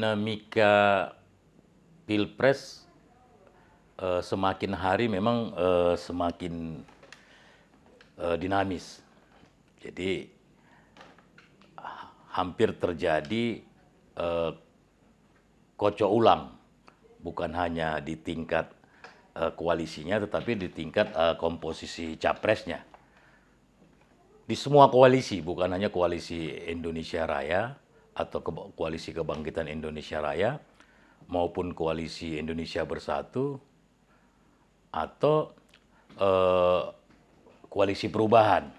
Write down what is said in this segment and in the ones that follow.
dinamika Pilpres semakin hari memang semakin dinamis. Jadi hampir terjadi kocok ulang, bukan hanya di tingkat koalisinya, tetapi di tingkat komposisi capresnya. Di semua koalisi, bukan hanya koalisi Indonesia Raya atau koalisi Kebangkitan Indonesia Raya, maupun koalisi Indonesia Bersatu, atau koalisi perubahan.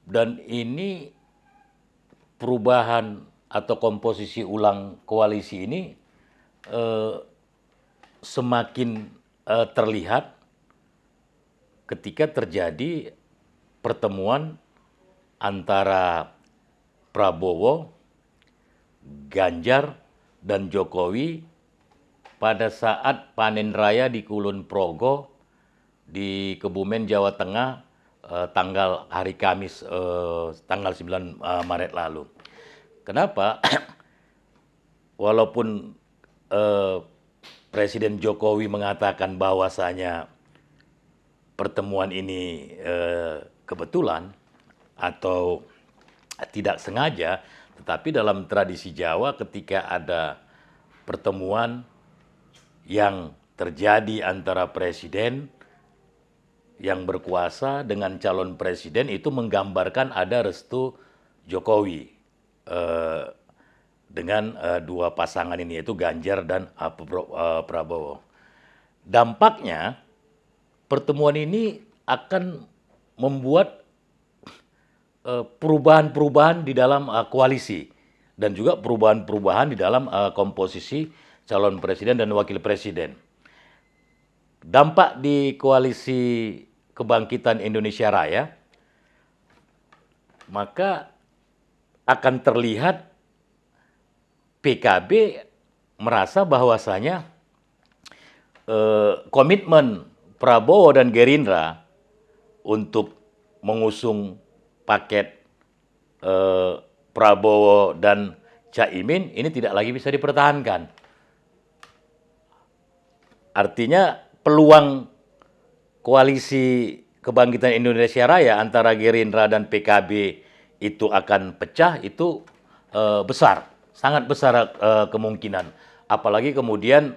Dan ini perubahan atau komposisi ulang koalisi ini semakin terlihat ketika terjadi pertemuan antara Prabowo, Ganjar, dan Jokowi pada saat panen raya di Kulon Progo di Kebumen, Jawa Tengah, tanggal hari Kamis, tanggal 9 Maret lalu. Kenapa? Walaupun Presiden Jokowi mengatakan bahwasanya pertemuan ini kebetulan atau tidak sengaja, tetapi dalam tradisi Jawa ketika ada pertemuan yang terjadi antara presiden yang berkuasa dengan calon presiden, itu menggambarkan ada restu Jokowi dengan dua pasangan ini, yaitu Ganjar dan Prabowo. Dampaknya pertemuan ini akan membuat perubahan-perubahan di dalam koalisi dan juga perubahan-perubahan di dalam komposisi calon presiden dan wakil presiden. Dampak di koalisi Kebangkitan Indonesia Raya, maka akan terlihat PKB merasa bahwasanya komitmen Prabowo dan Gerindra untuk mengusung paket Prabowo dan Caimin ini tidak lagi bisa dipertahankan. Artinya peluang koalisi Kebangkitan Indonesia Raya antara Gerindra dan PKB itu akan pecah, itu besar, sangat besar kemungkinan. Apalagi kemudian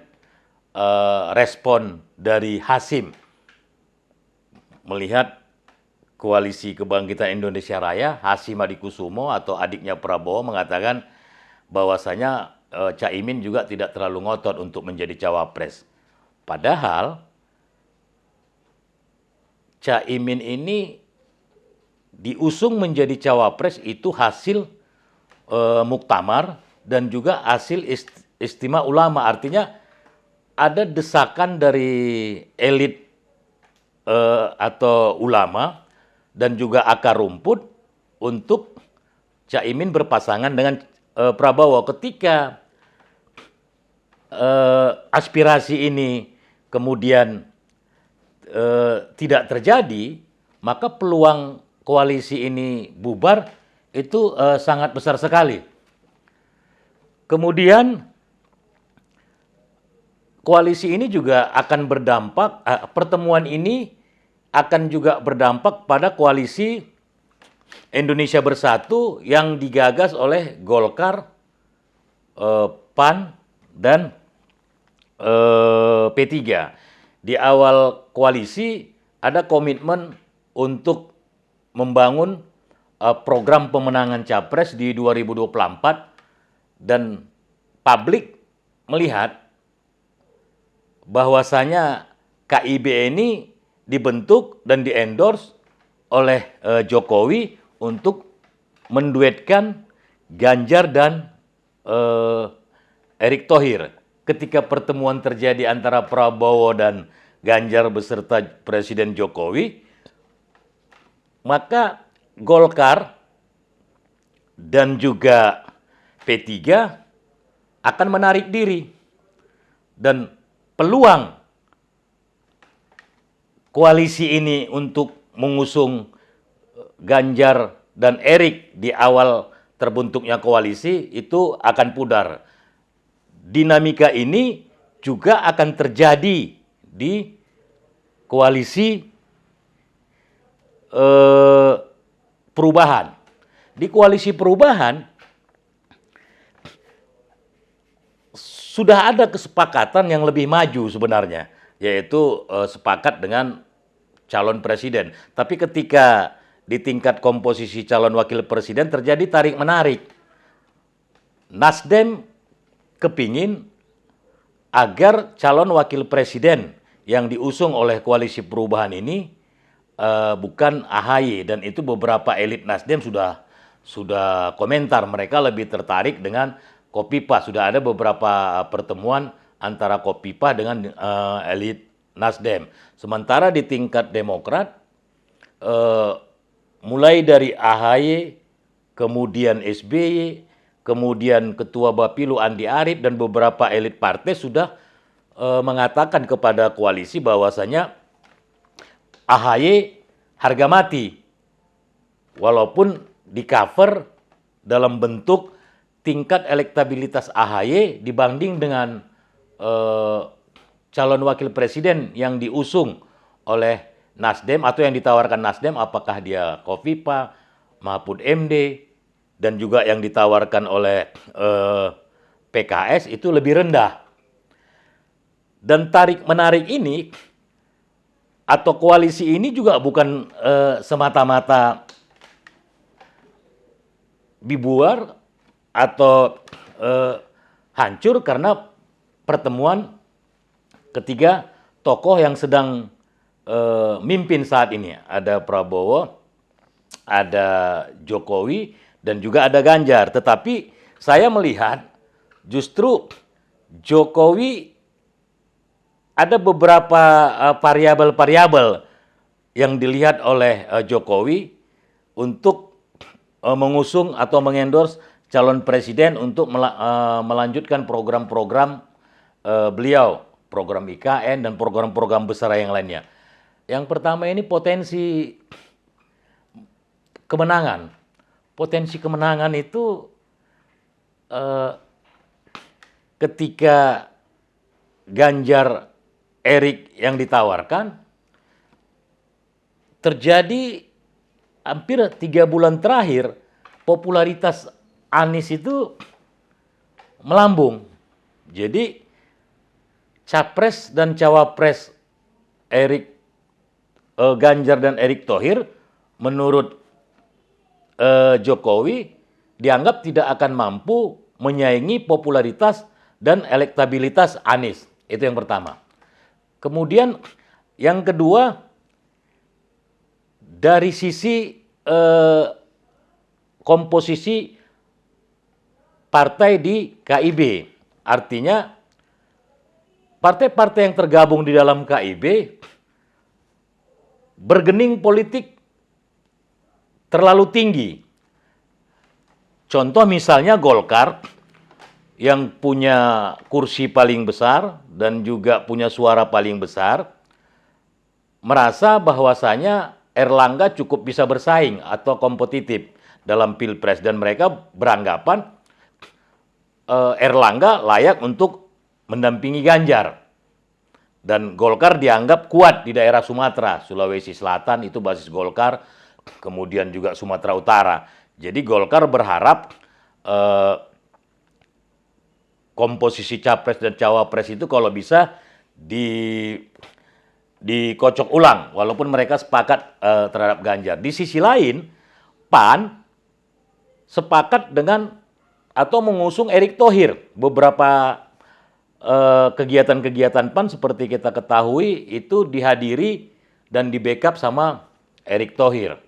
respon dari Hasim melihat koalisi Kebangkitan Indonesia Raya, Hasim Adikusumo atau adiknya Prabowo mengatakan bahwasanya Caimin juga tidak terlalu ngotot untuk menjadi cawapres. Padahal Caimin ini diusung menjadi cawapres itu hasil muktamar dan juga hasil istimewa ulama. Artinya ada desakan dari elit atau ulama dan juga akar rumput untuk Caimin berpasangan dengan Prabowo. Ketika aspirasi ini kemudian tidak terjadi, maka peluang koalisi ini bubar itu sangat besar sekali. Kemudian koalisi ini juga akan berdampak, pertemuan ini akan juga berdampak pada koalisi Indonesia Bersatu yang digagas oleh Golkar, PAN, dan P3. Di awal koalisi ada komitmen untuk membangun program pemenangan capres di 2024 dan publik melihat bahwasanya KIB ini dibentuk dan diendorse oleh Jokowi untuk menduetkan Ganjar dan Erick Thohir. Ketika pertemuan terjadi antara Prabowo dan Ganjar beserta Presiden Jokowi, maka Golkar dan juga P3 akan menarik diri dan peluang koalisi ini untuk mengusung Ganjar dan Erick di awal terbentuknya koalisi itu akan pudar. Dinamika ini juga akan terjadi di koalisi perubahan. Di koalisi perubahan sudah ada kesepakatan yang lebih maju sebenarnya, yaitu sepakat dengan calon presiden. Tapi ketika di tingkat komposisi calon wakil presiden terjadi tarik-menarik. Nasdem kepingin agar calon wakil presiden yang diusung oleh koalisi perubahan ini bukan AHY, dan itu beberapa elit Nasdem sudah komentar, mereka lebih tertarik dengan Kofifa. Sudah ada beberapa pertemuan antara Kofifa dengan elit Nasdem. Sementara di tingkat Demokrat mulai dari AHY, kemudian SBY, kemudian Ketua Bapilu Andi Arief dan beberapa elit partai sudah mengatakan kepada koalisi bahwasanya AHY harga mati, walaupun di cover dalam bentuk tingkat elektabilitas AHY dibanding dengan calon wakil presiden yang diusung oleh Nasdem atau yang ditawarkan Nasdem, apakah dia Kofifa, Mahfud MD, dan juga yang ditawarkan oleh PKS itu lebih rendah. Dan tarik-menarik ini atau koalisi ini juga bukan semata-mata dibuar atau hancur karena pertemuan ketiga tokoh yang sedang mimpin saat ini. Ada Prabowo, ada Jokowi, dan juga ada Ganjar. Tetapi saya melihat justru Jokowi ada beberapa variabel-variabel yang dilihat oleh Jokowi untuk mengusung atau mengendorse calon presiden untuk melanjutkan program-program beliau, program IKN dan program-program besar yang lainnya. Yang pertama ini potensi kemenangan. Potensi kemenangan itu ketika Ganjar Erik yang ditawarkan, terjadi hampir 3 bulan terakhir popularitas Anies itu melambung. Jadi capres dan cawapres Ganjar dan Erick Thohir menurut Jokowi dianggap tidak akan mampu menyaingi popularitas dan elektabilitas Anies. Itu yang pertama. Kemudian yang kedua, dari sisi komposisi partai di KIB. Artinya partai-partai yang tergabung di dalam KIB bergening politik terlalu tinggi. Contoh misalnya Golkar yang punya kursi paling besar dan juga punya suara paling besar, merasa bahwasanya Erlangga cukup bisa bersaing atau kompetitif dalam Pilpres, dan mereka beranggapan Erlangga layak untuk mendampingi Ganjar. Dan Golkar dianggap kuat di daerah Sumatera, Sulawesi Selatan itu basis Golkar, kemudian juga Sumatera Utara. Jadi Golkar berharap komposisi capres dan cawapres itu kalau bisa dikocok ulang, walaupun mereka sepakat terhadap Ganjar. Di sisi lain, PAN sepakat dengan atau mengusung Erick Thohir. Beberapa kegiatan-kegiatan PAN seperti kita ketahui itu dihadiri dan di backup sama Erick Thohir.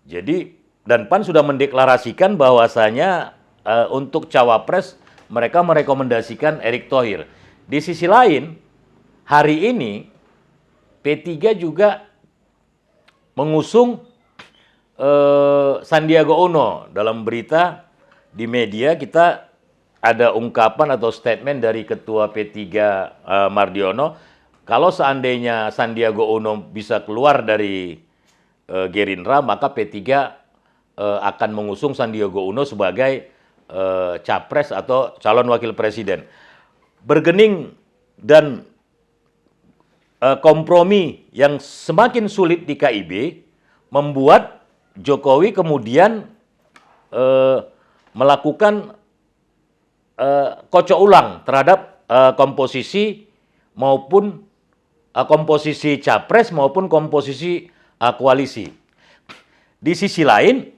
Jadi, dan PAN sudah mendeklarasikan bahwasanya untuk cawapres mereka merekomendasikan Erick Thohir. Di sisi lain, hari ini P3 juga mengusung Sandiaga Uno. Dalam berita di media kita ada ungkapan atau statement dari Ketua P3 Mardiono, kalau seandainya Sandiaga Uno bisa keluar dari Gerindra, maka P3 akan mengusung Sandiaga Uno sebagai capres atau calon wakil presiden. Bergening dan kompromi yang semakin sulit di KIB membuat Jokowi kemudian melakukan kocok ulang terhadap komposisi maupun komposisi capres maupun komposisi koalisi. Di sisi lain,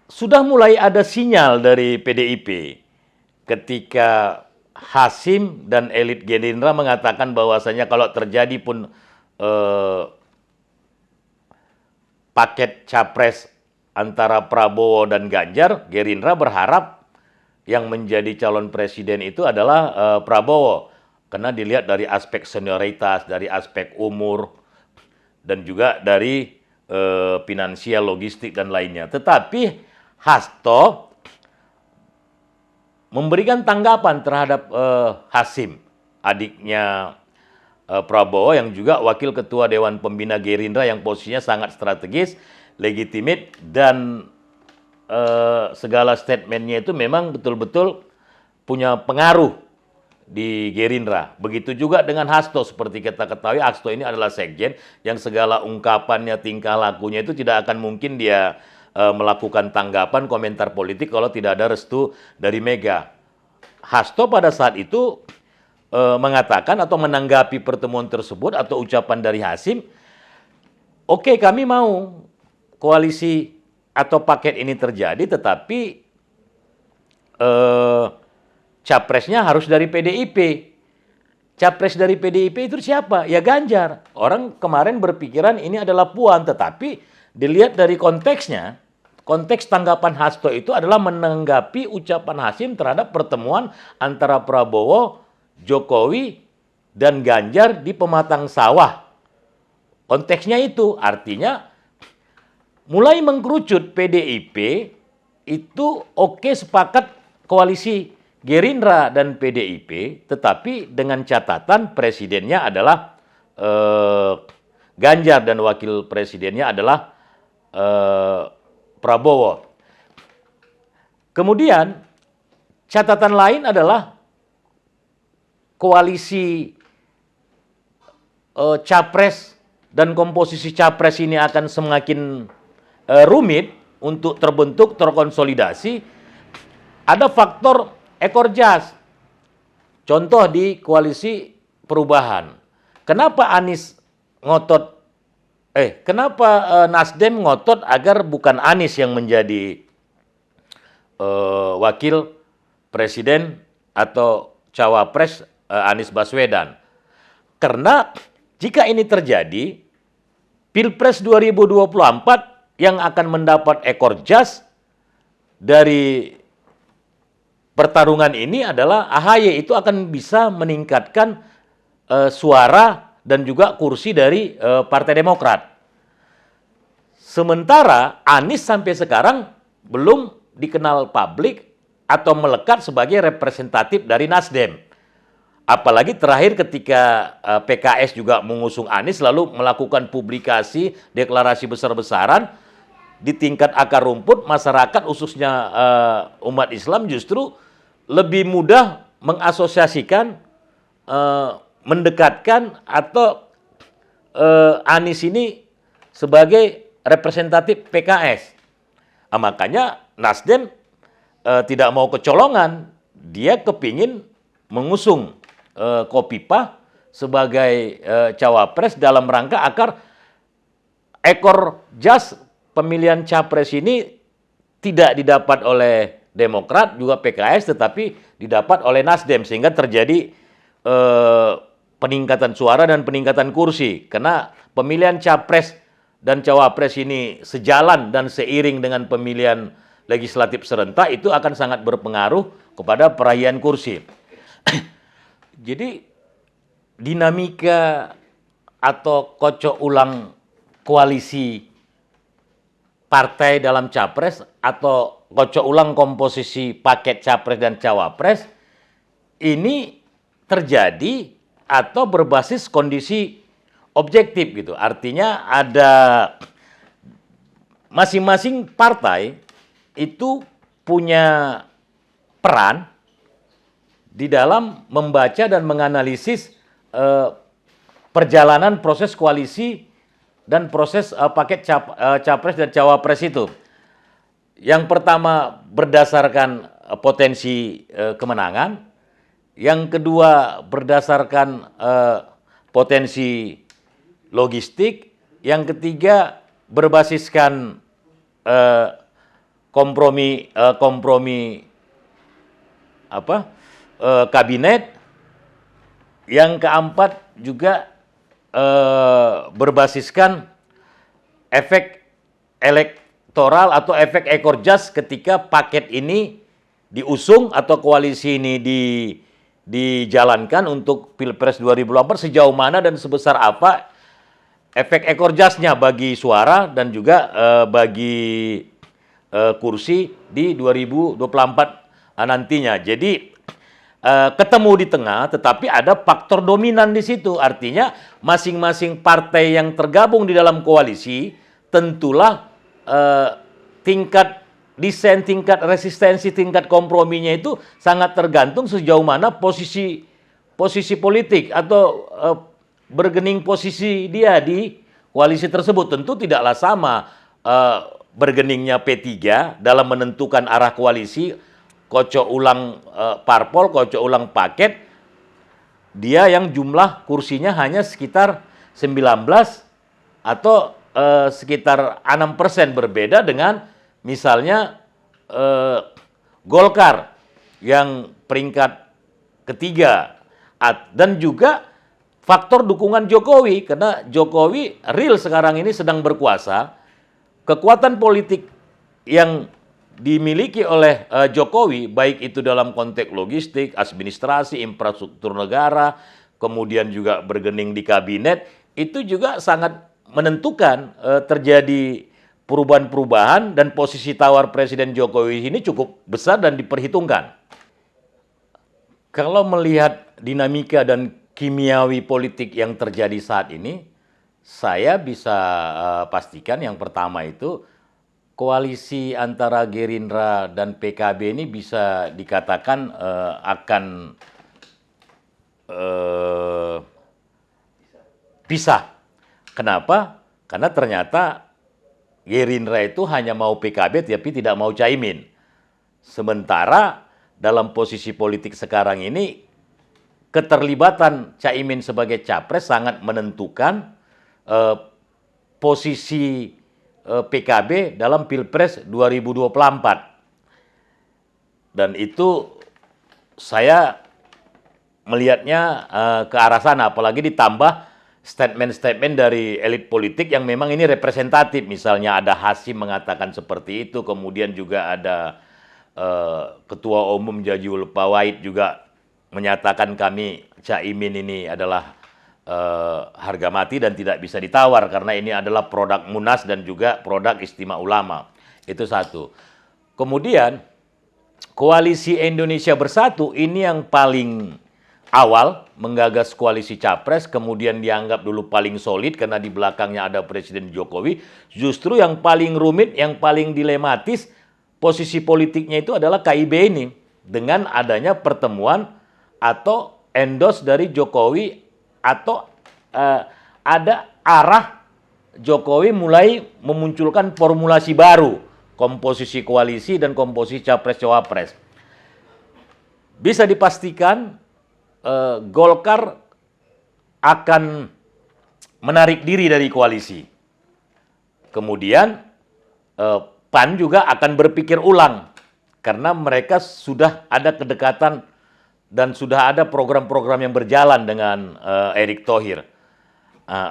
sudah mulai ada sinyal dari PDIP ketika Hasim dan elit Gerindra mengatakan bahwasanya kalau terjadi pun paket capres antara Prabowo dan Ganjar, Gerindra berharap yang menjadi calon presiden itu adalah Prabowo. Karena dilihat dari aspek senioritas, dari aspek umur, dan juga dari finansial, logistik, dan lainnya. Tetapi Hasto memberikan tanggapan terhadap Hasim, adiknya Prabowo yang juga wakil ketua Dewan Pembina Gerindra yang posisinya sangat strategis, legitimate, dan segala statementnya itu memang betul-betul punya pengaruh di Gerindra. Begitu juga dengan Hasto, seperti kita ketahui Hasto ini adalah sekjen yang segala ungkapannya, tingkah lakunya itu tidak akan mungkin dia melakukan tanggapan komentar politik kalau tidak ada restu dari Mega. Hasto pada saat itu mengatakan atau menanggapi pertemuan tersebut atau ucapan dari Hasim, oke, kami mau koalisi atau paket ini terjadi, tetapi capresnya harus dari PDIP. Capres dari PDIP itu siapa? Ya Ganjar. Orang kemarin berpikiran ini adalah Puan, tetapi dilihat dari konteksnya, konteks tanggapan Hasto itu adalah menanggapi ucapan Hasim terhadap pertemuan antara Prabowo, Jokowi, dan Ganjar di Pematang Sawah. Konteksnya itu artinya mulai mengkerucut PDIP itu oke sepakat koalisi Gerindra dan PDIP, tetapi dengan catatan presidennya adalah Ganjar dan wakil presidennya adalah Prabowo. Kemudian catatan lain adalah koalisi capres dan komposisi capres ini akan semakin rumit untuk terbentuk, terkonsolidasi. Ada faktor ekor jas. Contoh di koalisi perubahan. Kenapa Nasdem ngotot agar bukan Anies yang menjadi wakil presiden atau cawapres Anies Baswedan? Karena jika ini terjadi, Pilpres 2024 yang akan mendapat ekor jas dari pertarungan ini adalah AHY. Itu akan bisa meningkatkan suara dan juga kursi dari Partai Demokrat. Sementara Anies sampai sekarang belum dikenal publik atau melekat sebagai representatif dari Nasdem. Apalagi terakhir ketika PKS juga mengusung Anies lalu melakukan publikasi deklarasi besar-besaran di tingkat akar rumput, masyarakat khususnya umat Islam justru lebih mudah mengasosiasikan, mendekatkan atau Anies ini sebagai representatif PKS. Makanya Nasdem tidak mau kecolongan, dia kepingin mengusung Khofifah sebagai cawapres dalam rangka agar ekor jas pemilihan capres ini tidak didapat oleh Demokrat juga PKS, tetapi didapat oleh Nasdem, sehingga terjadi peningkatan suara dan peningkatan kursi. Karena pemilihan capres dan cawapres ini sejalan dan seiring dengan pemilihan legislatif serentak, itu akan sangat berpengaruh kepada perahian kursi. Jadi dinamika atau kocok ulang koalisi partai dalam capres atau kocok ulang komposisi paket capres dan cawapres ini terjadi atau berbasis kondisi objektif gitu. Artinya ada masing-masing partai itu punya peran di dalam membaca dan menganalisis perjalanan proses koalisi dan proses paket capres dan cawapres itu. Yang pertama berdasarkan potensi kemenangan, yang kedua berdasarkan potensi logistik, yang ketiga berbasiskan kompromi kabinet, yang keempat juga berbasiskan efek elektoral atau efek ekor jas ketika paket ini diusung atau koalisi ini dijalankan untuk Pilpres 2024, sejauh mana dan sebesar apa efek ekor jasnya bagi suara dan juga bagi kursi di 2024 nantinya. Jadi ketemu di tengah, tetapi ada faktor dominan di situ. Artinya masing-masing partai yang tergabung di dalam koalisi tentulah tingkat desain, tingkat resistensi, tingkat komprominya itu sangat tergantung sejauh mana posisi politik atau bergening posisi dia di koalisi tersebut. Tentu tidaklah sama bergeningnya P3 dalam menentukan arah koalisi, kocok ulang parpol, kocok ulang paket, dia yang jumlah kursinya hanya sekitar 19 atau sekitar 6%, berbeda dengan misalnya Golkar yang peringkat ketiga, dan juga faktor dukungan Jokowi, karena Jokowi real sekarang ini sedang berkuasa. Kekuatan politik yang dimiliki oleh Jokowi, baik itu dalam konteks logistik, administrasi, infrastruktur negara, kemudian juga bergening di kabinet, itu juga sangat menentukan terjadi perubahan-perubahan, dan posisi tawar Presiden Jokowi ini cukup besar dan diperhitungkan. Kalau melihat dinamika dan kimiawi politik yang terjadi saat ini, saya bisa pastikan yang pertama itu koalisi antara Gerindra dan PKB ini bisa dikatakan akan pisah. Kenapa? Karena ternyata Gerindra itu hanya mau PKB tapi tidak mau Caimin. Sementara dalam posisi politik sekarang ini, keterlibatan Caimin sebagai capres sangat menentukan posisi PKB dalam Pilpres 2024. Dan itu saya melihatnya ke arah sana, apalagi ditambah statement-statement dari elit politik yang memang ini representatif. Misalnya ada Hasim mengatakan seperti itu, kemudian juga ada Ketua Umum Jajul Pawait juga menyatakan kami Caimin ini adalah harga mati dan tidak bisa ditawar karena ini adalah produk Munas dan juga produk Istimewa Ulama. Itu satu. Kemudian Koalisi Indonesia Bersatu ini yang paling awal menggagas koalisi capres, kemudian dianggap dulu paling solid karena di belakangnya ada Presiden Jokowi. Justru yang paling rumit, yang paling dilematis posisi politiknya itu adalah KIB ini, dengan adanya pertemuan atau endorse dari Jokowi, atau ada arah Jokowi mulai memunculkan formulasi baru, komposisi koalisi dan komposisi capres-cawapres. Bisa dipastikan Golkar akan menarik diri dari koalisi. Kemudian PAN juga akan berpikir ulang, karena mereka sudah ada kedekatan dan sudah ada program-program yang berjalan dengan Erick Thohir.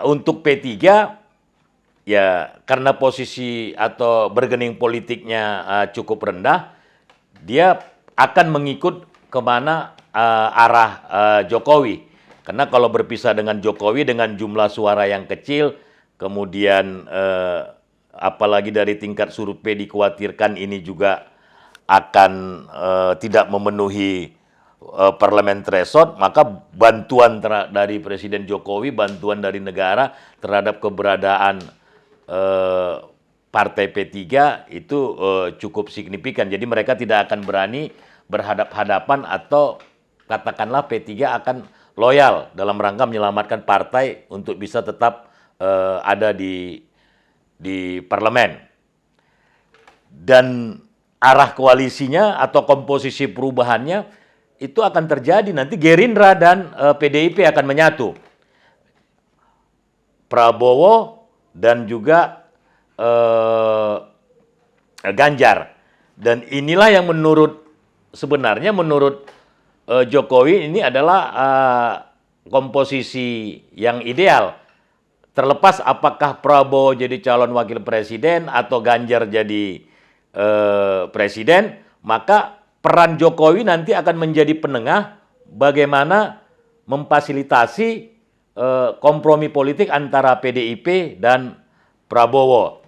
Untuk P3, ya karena posisi atau bergening politiknya cukup rendah, dia akan mengikut kemana arah Jokowi. Karena kalau berpisah dengan Jokowi dengan jumlah suara yang kecil, kemudian apalagi dari tingkat survei dikhawatirkan ini juga akan tidak memenuhi parlemen threshold, maka bantuan dari Presiden Jokowi, bantuan dari negara terhadap keberadaan partai P3 itu cukup signifikan. Jadi mereka tidak akan berani berhadap-hadapan atau katakanlah P3 akan loyal dalam rangka menyelamatkan partai untuk bisa tetap ada di parlemen. Dan arah koalisinya atau komposisi perubahannya itu akan terjadi nanti Gerindra dan PDIP akan menyatu. Prabowo dan juga Ganjar. Dan inilah yang sebenarnya menurut Jokowi ini adalah komposisi yang ideal. Terlepas apakah Prabowo jadi calon wakil presiden atau Ganjar jadi presiden, maka peran Jokowi nanti akan menjadi penengah bagaimana memfasilitasi kompromi politik antara PDIP dan Prabowo.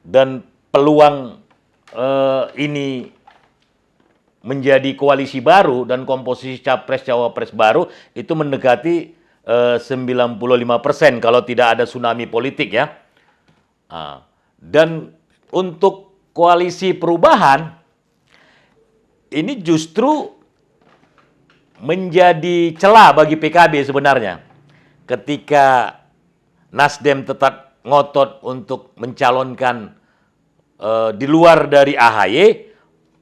Dan peluang ini menjadi koalisi baru dan komposisi capres-cawapres baru itu mendekati 95% kalau tidak ada tsunami politik ya. Dan untuk koalisi perubahan ini justru menjadi celah bagi PKB sebenarnya. Ketika Nasdem tetap ngotot untuk mencalonkan di luar dari AHY,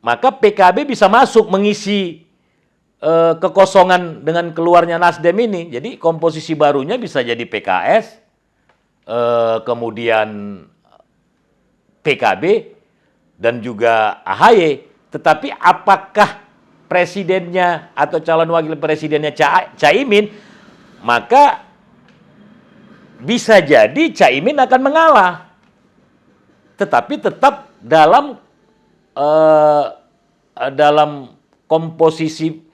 maka PKB bisa masuk mengisi kekosongan dengan keluarnya Nasdem ini. Jadi komposisi barunya bisa jadi PKS, kemudian PKB, dan juga AHY. Tetapi apakah presidennya atau calon wakil presidennya Caimin, maka bisa jadi Caimin akan mengalah. Tetapi tetap dalam komposisi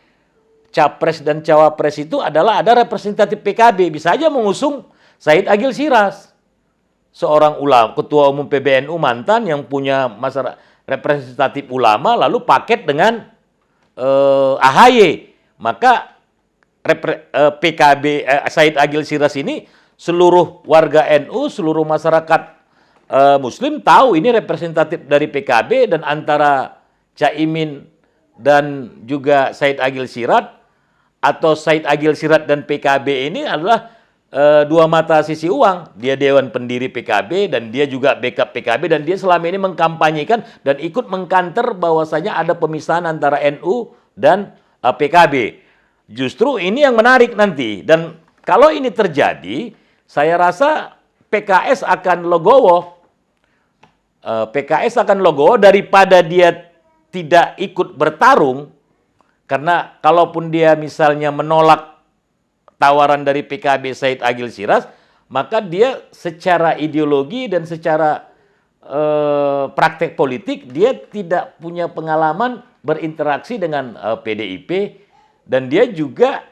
capres dan cawapres itu adalah ada representatif PKB. Bisa aja mengusung Said Agil Siraj, seorang ketua umum PBNU mantan yang punya masyarakat representatif ulama, lalu paket dengan AHY. Maka PKB Said Agil Siraj ini seluruh warga NU, seluruh masyarakat Muslim tahu ini representatif dari PKB, dan antara Caimin dan juga Said Agil Siraj atau Said Agil Siraj dan PKB ini adalah dua mata sisi uang. Dia dewan pendiri PKB dan dia juga backup PKB, dan dia selama ini mengkampanyekan dan ikut mengkanter bahwasanya ada pemisahan antara NU dan PKB. Justru ini yang menarik nanti, dan kalau ini terjadi, saya rasa PKS akan legowo. PKS akan legowo daripada dia tidak ikut bertarung, karena kalaupun dia misalnya menolak tawaran dari PKB Said Agil Siraj, maka dia secara ideologi dan secara praktek politik dia tidak punya pengalaman berinteraksi dengan PDIP, dan dia juga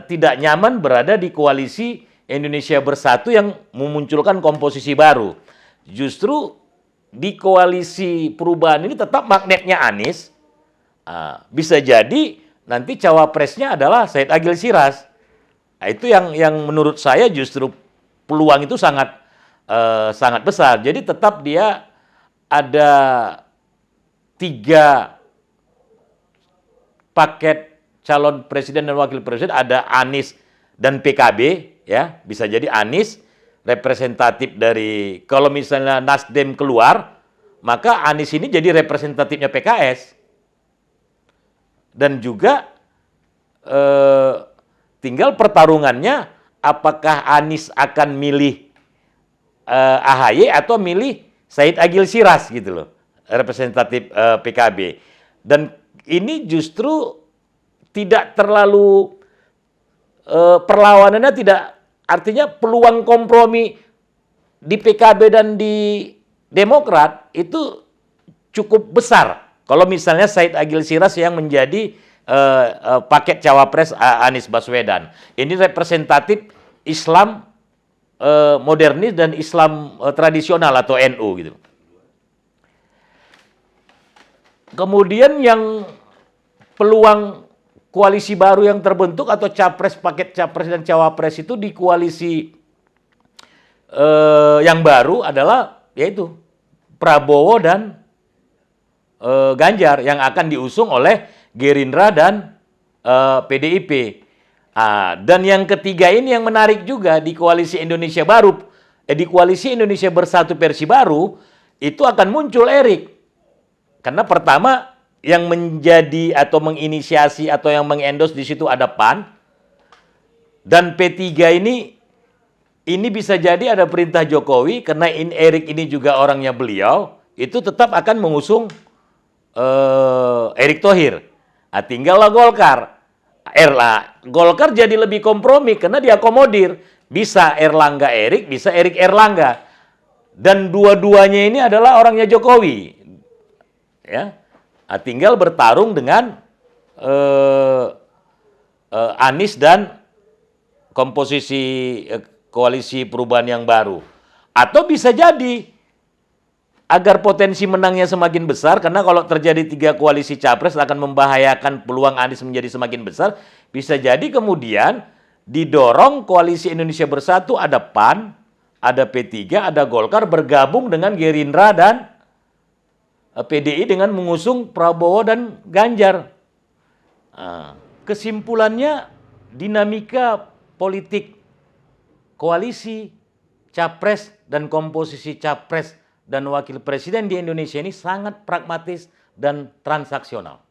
tidak nyaman berada di koalisi Indonesia Bersatu yang memunculkan komposisi baru. Justru di koalisi perubahan ini tetap magnetnya Anies. Bisa jadi nanti cawapresnya adalah Said Agil Siraj. Itu yang menurut saya justru peluang itu sangat besar. Jadi tetap dia ada 3 paket calon presiden dan wakil presiden, ada Anies dan PKB, ya, bisa jadi Anies representatif dari, kalau misalnya Nasdem keluar, maka Anies ini jadi representatifnya PKS. Dan juga tinggal pertarungannya, apakah Anies akan milih AHY atau milih Said Agil Siraj gitu loh, representatif PKB. Dan ini justru tidak terlalu perlawanannya tidak, artinya peluang kompromi di PKB dan di Demokrat itu cukup besar. Kalau misalnya Said Agil Siraj yang menjadi paket cawapres Anies Baswedan. Ini representatif Islam modernis dan Islam tradisional atau NU gitu. Kemudian yang peluang koalisi baru yang terbentuk atau capres, paket capres dan cawapres itu di koalisi yang baru adalah yaitu Prabowo dan Ganjar yang akan diusung oleh Gerindra dan PDIP. Dan yang ketiga ini yang menarik juga di koalisi Indonesia Baru, di koalisi Indonesia Bersatu versi baru itu akan muncul Erik. Karena pertama yang menjadi atau menginisiasi atau yang mengendorse di situ ada PAN dan P3 ini bisa jadi ada perintah Jokowi karena Erik ini juga orangnya beliau itu tetap akan mengusung Erick Thohir. Tinggallah Golkar. Golkar jadi lebih kompromi karena diakomodir. Bisa Erlangga Erik, bisa Erik Erlangga. Dan dua-duanya ini adalah orangnya Jokowi. Ya. Tinggal bertarung dengan Anies dan komposisi koalisi perubahan yang baru. Atau bisa jadi agar potensi menangnya semakin besar, karena kalau terjadi 3 koalisi capres akan membahayakan peluang Anies menjadi semakin besar, bisa jadi kemudian didorong koalisi Indonesia Bersatu ada PAN, ada P3, ada Golkar bergabung dengan Gerindra dan PDI dengan mengusung Prabowo dan Ganjar. Kesimpulannya dinamika politik koalisi, capres dan komposisi capres dan wakil presiden di Indonesia ini sangat pragmatis dan transaksional.